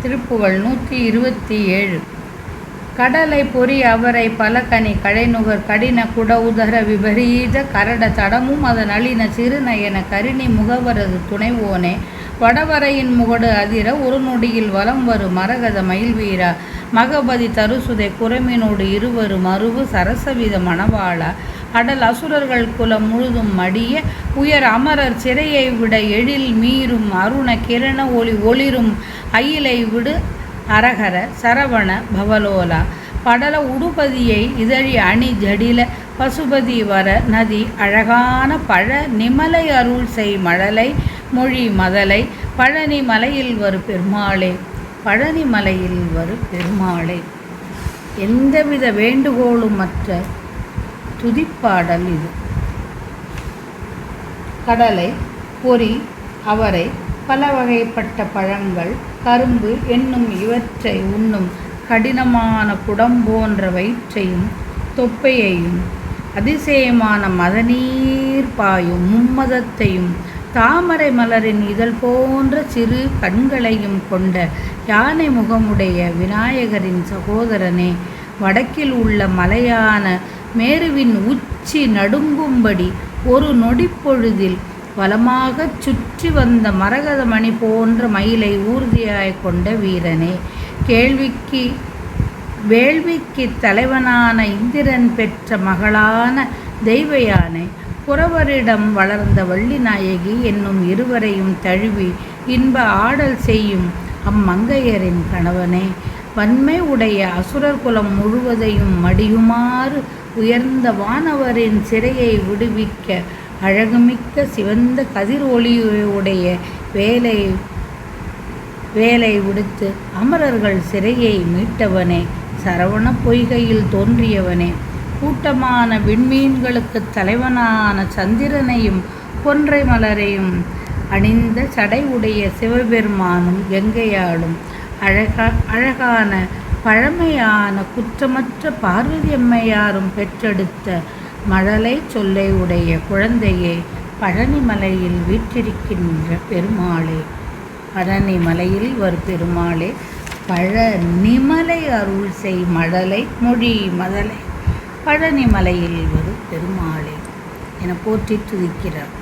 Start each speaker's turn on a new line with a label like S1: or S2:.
S1: திருப்புகழ் 127. கடலை பொறி அவரை பலகனி கழைநுகர் கடின குட உதர விபரீத கரட தடமும் அதன் அழின சிறுநயன கரிணி முகவரது துணைவோனே வடவரையின் முகடு அதிர ஒரு நொடியில் வலம் வரு மரகத மயில்வீரா மகபதி தருசுதை குரமினோடு இருவரு மருவு சரசவித மணவாளா அடல் அசுரர்கள் குலம் முழுதும் மடிய உயர் அமரர் சிறையை விட எழில் மீறும் அருண கிரண ஒளிரும் அயிலை விடு அரகர சரவண பவலோலா படல உடுபதியை இதழி அணி ஜடில பசுபதி வர நதி அழகான பழ நிமலை அருள் செய் மழலை மொழி மதலை பழனி மலையில் வரு பெருமாளே பழனி மலையில் வரு பெருமாளே. எந்தவித வேண்டுகோளும் மற்ற துதிப்பாடல் இது. கடலை பொறி அவரை பல வகைப்பட்ட பழங்கள் கரும்பு என்னும் இவற்றை உண்ணும் கடினமான குடம் போன்ற வயிற்றையும் தொப்பையையும் அதிசயமான மதநீர் பாயும் மும்மதத்தையும் தாமரை மலரின் இதழ் போன்ற சிறு கண்களையும் கொண்ட யானை முகமுடைய விநாயகரின் சகோதரனே வடக்கில் உள்ள மலையான மேருவின் உச்சி நடுங்கும்படி ஒரு நொடிப்பொழுதில் வலமாகச் சுற்றி வந்த மரகத மணி போன்ற மயிலை ஊர்தியாய் கொண்ட வீரனே வேள்விக்கு தலைவனான இந்திரன் பெற்ற மகளான தெய்வயானை புறவரிடம் வளர்ந்த வள்ளி நாயகி என்னும் இருவரையும் தழுவி இன்ப ஆடல் செய்யும் அம்மங்கையரின் கணவனே வன்மை உடைய அசுரர் குலம் முழுவதையும் மடியுமாறு உயர்ந்த வானவரின் சிறையை விடுவிக்க அழகுமிக்க சிவந்த கதிர் ஒளியுடைய வேலை விடுத்து அமரர்கள் சிறையை மீட்டவனே சரவண பொய்கையில் தோன்றியவனே கூட்டமான விண்மீன்களுக்கு தலைவனான சந்திரனையும் கொன்றை மலரையும் அணிந்த சடை உடைய சிவபெருமானும் கங்கையாளும் அழகான பழமையான குற்றமற்ற பார்வதி அம்மையாரும் பெற்றெடுத்த மழலை சொல்லை உடைய குழந்தையே பழனி மலையில் வீற்றிருக்கின்ற பெருமாளே பழனி மலையில் வரு பெருமாளே பழனிமலை அருள் செய் மழலை மொழி மதலை பழனி மலையில் வரு பெருமாளே என போற்றி துதிக்கிறார்.